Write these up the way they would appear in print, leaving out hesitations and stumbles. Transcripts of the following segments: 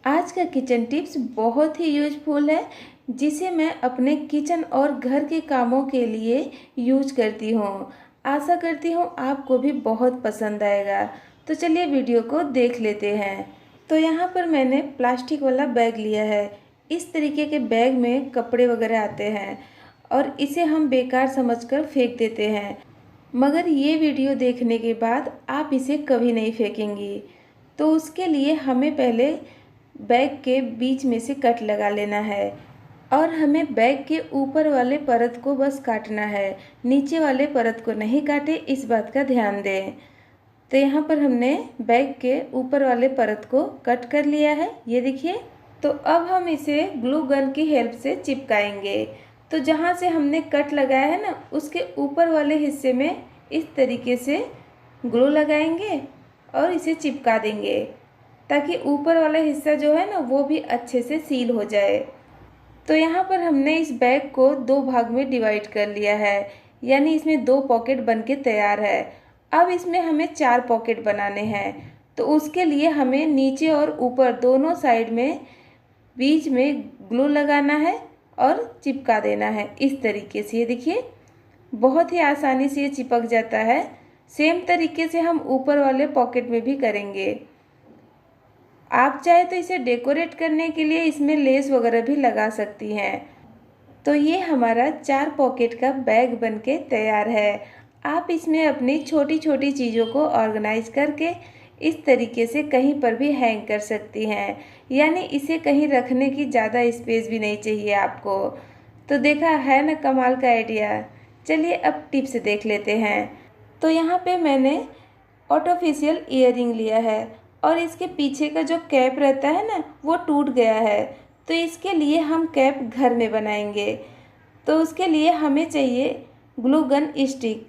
आज का kitchen tips बहुत ही यूजफुल है, जिसे मैं अपने किचन और घर के कामों के लिए यूज करती हूँ। आशा करती हूँ आपको भी बहुत पसंद आएगा। तो चलिए वीडियो को देख लेते हैं। तो यहाँ पर मैंने प्लास्टिक वाला बैग लिया है। इस तरीके के बैग में कपड़े वगैरह आते हैं और इसे हम बेकार समझकर फेंक देते हैं, मगर ये वीडियो देखने के बाद आप इसे कभी नहीं फेंकेंगी। तो उसके लिए हमें पहले बैग के बीच में से कट लगा लेना है और हमें बैग के ऊपर वाले परत को बस काटना है, नीचे वाले परत को नहीं काटे, इस बात का ध्यान दें। तो यहाँ पर हमने बैग के ऊपर वाले परत को कट कर लिया है, ये देखिए। तो अब हम इसे ग्लू गन की हेल्प से चिपकाएंगे। तो जहाँ से हमने कट लगाया है ना, उसके ऊपर वाले हिस्से में इस तरीके से ग्लू लगाएंगे और इसे चिपका देंगे, ताकि ऊपर वाला हिस्सा जो है ना वो भी अच्छे से सील हो जाए। तो यहाँ पर हमने इस बैग को दो भाग में डिवाइड कर लिया है, यानी इसमें दो पॉकेट बन के तैयार है। अब इसमें हमें 4 पॉकेट बनाने हैं। तो उसके लिए हमें नीचे और ऊपर दोनों साइड में बीच में ग्लू लगाना है और चिपका देना है इस तरीके से। ये देखिए, बहुत ही आसानी से ये चिपक जाता है। सेम तरीके से हम ऊपर वाले पॉकेट में भी करेंगे। आप चाहे तो इसे डेकोरेट करने के लिए इसमें लेस वगैरह भी लगा सकती हैं। तो ये हमारा 4 पॉकेट का बैग बनके तैयार है। आप इसमें अपनी छोटी छोटी चीज़ों को ऑर्गेनाइज करके इस तरीके से कहीं पर भी हैंग कर सकती हैं, यानी इसे कहीं रखने की ज़्यादा स्पेस भी नहीं चाहिए आपको। तो देखा है ना कमाल का आइडिया। चलिए अब टिप्स देख लेते हैं। तो यहाँ पे मैंने आर्टिफिशियल ईयरिंग लिया है और इसके पीछे का जो कैप रहता है ना वो टूट गया है। तो इसके लिए हम कैप घर में बनाएंगे। तो उसके लिए हमें चाहिए ग्लू गन स्टिक,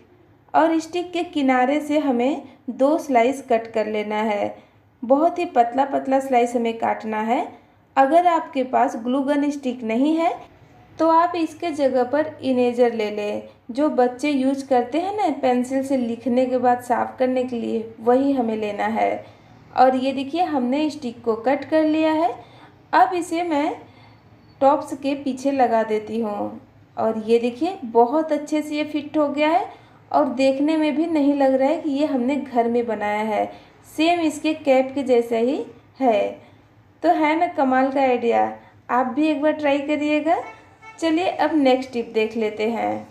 और स्टिक के किनारे से हमें 2 स्लाइस कट कर लेना है। बहुत ही पतला पतला स्लाइस हमें काटना है। अगर आपके पास ग्लू गन स्टिक नहीं है तो आप इसके जगह पर इरेजर ले लें, जो बच्चे यूज करते हैं ना पेंसिल से लिखने के बाद साफ करने के लिए, वही हमें लेना है। और ये देखिए, हमने स्टिक को कट कर लिया है। अब इसे मैं टॉप्स के पीछे लगा देती हूँ और ये देखिए बहुत अच्छे से ये फिट हो गया है और देखने में भी नहीं लग रहा है कि ये हमने घर में बनाया है। सेम इसके कैप के जैसा ही है। तो है ना कमाल का आइडिया। आप भी एक बार ट्राई करिएगा। चलिए अब नेक्स्ट टिप देख लेते हैं।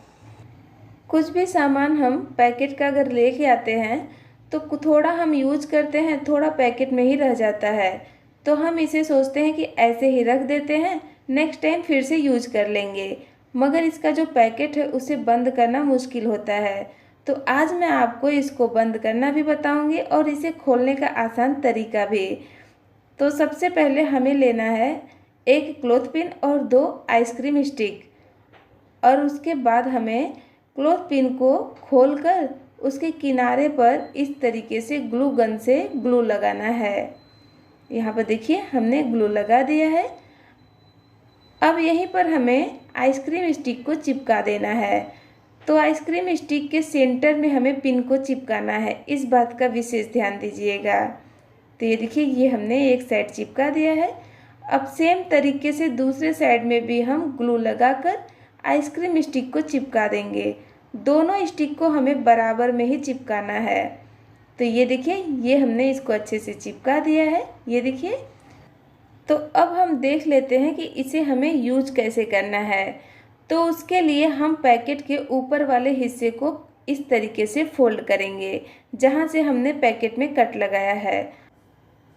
कुछ भी सामान हम पैकेट का अगर लेके आते हैं तो थोड़ा हम यूज करते हैं, थोड़ा पैकेट में ही रह जाता है। तो हम इसे सोचते हैं कि ऐसे ही रख देते हैं, नेक्स्ट टाइम फिर से यूज कर लेंगे, मगर इसका जो पैकेट है उसे बंद करना मुश्किल होता है। तो आज मैं आपको इसको बंद करना भी बताऊंगी और इसे खोलने का आसान तरीका भी। तो सबसे पहले हमें लेना है एक क्लॉथ पिन और 2 आइसक्रीम स्टिक, और उसके बाद हमें क्लॉथ पिन को खोलकर उसके किनारे पर इस तरीके से ग्लू गन से ग्लू लगाना है। यहाँ पर देखिए हमने ग्लू लगा दिया है। अब यहीं पर हमें आइसक्रीम स्टिक को चिपका देना है। तो आइसक्रीम स्टिक के सेंटर में हमें पिन को चिपकाना है, इस बात का विशेष ध्यान दीजिएगा। तो ये देखिए, ये हमने एक साइड चिपका दिया है। अब सेम तरीके से दूसरे साइड में भी हम ग्लू लगाकर आइसक्रीम स्टिक को चिपका देंगे। दोनों स्टिक को हमें बराबर में ही चिपकाना है। तो ये देखिए, ये हमने इसको अच्छे से चिपका दिया है, ये देखिए। तो अब हम देख लेते हैं कि इसे हमें यूज कैसे करना है। तो उसके लिए हम पैकेट के ऊपर वाले हिस्से को इस तरीके से फोल्ड करेंगे, जहाँ से हमने पैकेट में कट लगाया है।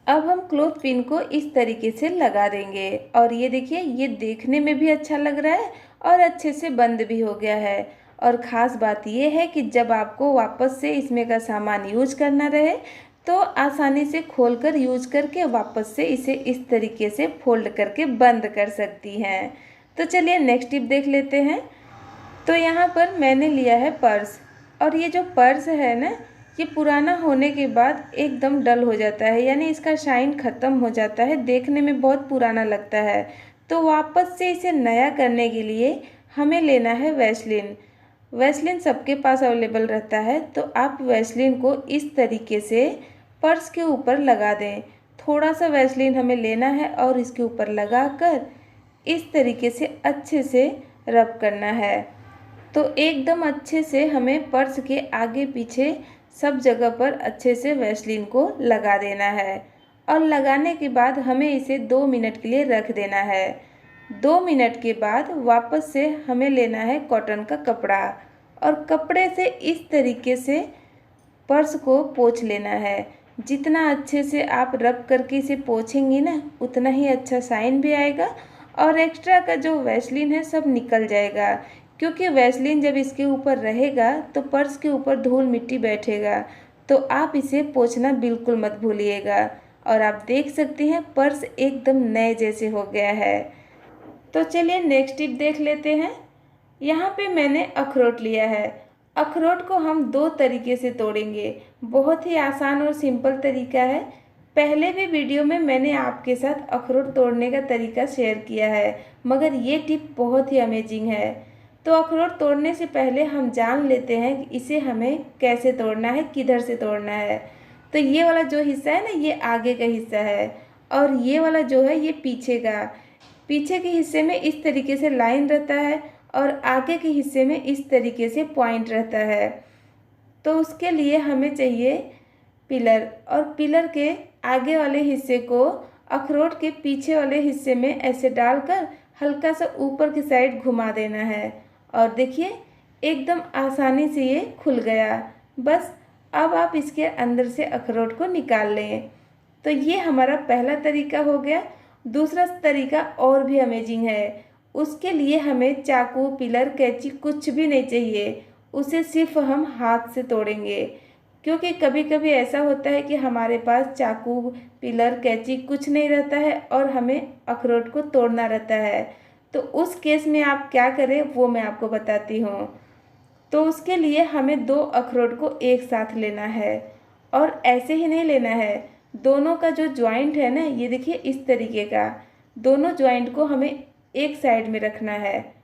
अब हम क्लॉथ पिन को इस तरीके से लगा देंगे और ये देखिए, ये देखने में भी अच्छा लग रहा है और अच्छे से बंद भी हो गया है। और ख़ास बात ये है कि जब आपको वापस से इसमें का सामान यूज करना रहे तो आसानी से खोलकर यूज करके वापस से इसे इस तरीके से फोल्ड करके बंद कर सकती हैं। तो चलिए नेक्स्ट टिप देख लेते हैं। तो यहाँ पर मैंने लिया है पर्स, और ये जो पर्स है ना, ये पुराना होने के बाद एकदम डल हो जाता है, यानी इसका शाइन ख़त्म हो जाता है, देखने में बहुत पुराना लगता है। तो वापस से इसे नया करने के लिए हमें लेना है वैसलीन। वैसलीन सबके पास अवेलेबल रहता है। तो आप वैसलीन को इस तरीके से पर्स के ऊपर लगा दें। थोड़ा सा वैसलीन हमें लेना है और इसके ऊपर लगाकर इस तरीके से अच्छे से रब करना है। तो एकदम अच्छे से हमें पर्स के आगे पीछे सब जगह पर अच्छे से वैसलीन को लगा देना है और लगाने के बाद हमें इसे 2 मिनट के लिए रख देना है। 2 मिनट के बाद वापस से हमें लेना है कॉटन का कपड़ा और कपड़े से इस तरीके से पर्स को पोंछ लेना है। जितना अच्छे से आप रब करके इसे पोंछेंगी ना, उतना ही अच्छा साइन भी आएगा और एक्स्ट्रा का जो वैसलीन है सब निकल जाएगा, क्योंकि वैसलीन जब इसके ऊपर रहेगा तो पर्स के ऊपर धूल मिट्टी बैठेगा। तो आप इसे पोंछना बिल्कुल मत भूलिएगा। और आप देख सकते हैं पर्स एकदम नए जैसे हो गया है। तो चलिए नेक्स्ट टिप देख लेते हैं। यहाँ पे मैंने अखरोट लिया है। अखरोट को हम 2 तरीके से तोड़ेंगे। बहुत ही आसान और सिंपल तरीका है। पहले भी वीडियो में मैंने आपके साथ अखरोट तोड़ने का तरीका शेयर किया है, मगर ये टिप बहुत ही अमेजिंग है। तो अखरोट तोड़ने से पहले हम जान लेते हैं कि इसे हमें कैसे तोड़ना है, किधर से तोड़ना है। तो ये वाला जो हिस्सा है ना, ये आगे का हिस्सा है और ये वाला जो है ये पीछे का। पीछे के हिस्से में इस तरीके से लाइन रहता है और आगे के हिस्से में इस तरीके से पॉइंट रहता है। तो उसके लिए हमें चाहिए पिलर, और पिलर के आगे वाले हिस्से को अखरोट के पीछे वाले हिस्से में ऐसे डालकर हल्का सा ऊपर की साइड घुमा देना है। और देखिए एकदम आसानी से ये खुल गया। बस अब आप इसके अंदर से अखरोट को निकाल लें। तो ये हमारा पहला तरीका हो गया। दूसरा तरीका और भी अमेजिंग है। उसके लिए हमें चाकू, पिलर, कैंची कुछ भी नहीं चाहिए। उसे सिर्फ हम हाथ से तोड़ेंगे, क्योंकि कभी कभी ऐसा होता है कि हमारे पास चाकू, पिलर, कैंची कुछ नहीं रहता है और हमें अखरोट को तोड़ना रहता है। तो उस केस में आप क्या करें वो मैं आपको बताती हूँ। तो उसके लिए हमें 2 अखरोट को एक साथ लेना है और ऐसे ही नहीं लेना है। दोनों का जो जॉइंट है ना, ये देखिए इस तरीके का, दोनों जॉइंट को हमें एक साइड में रखना है,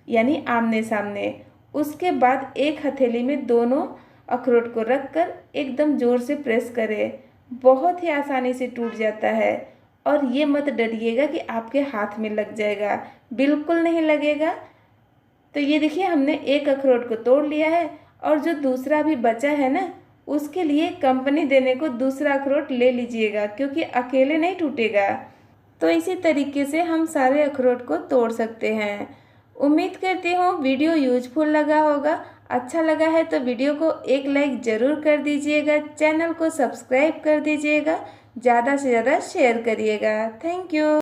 यानी आमने सामने। उसके बाद एक हथेली में दोनों अखरोट को रखकर एकदम ज़ोर से प्रेस करें। बहुत ही आसानी से टूट जाता है। और ये मत डरिएगा कि आपके हाथ में लग जाएगा, बिल्कुल नहीं लगेगा। तो ये देखिए हमने एक अखरोट को तोड़ लिया है और जो दूसरा भी बचा है ना, उसके लिए कंपनी देने को दूसरा अखरोट ले लीजिएगा, क्योंकि अकेले नहीं टूटेगा। तो इसी तरीके से हम सारे अखरोट को तोड़ सकते हैं। उम्मीद करती हूँ वीडियो यूजफुल लगा होगा। अच्छा लगा है तो वीडियो को एक लाइक ज़रूर कर दीजिएगा, चैनल को सब्सक्राइब कर दीजिएगा, ज़्यादा से ज़्यादा शेयर करिएगा। Thank you.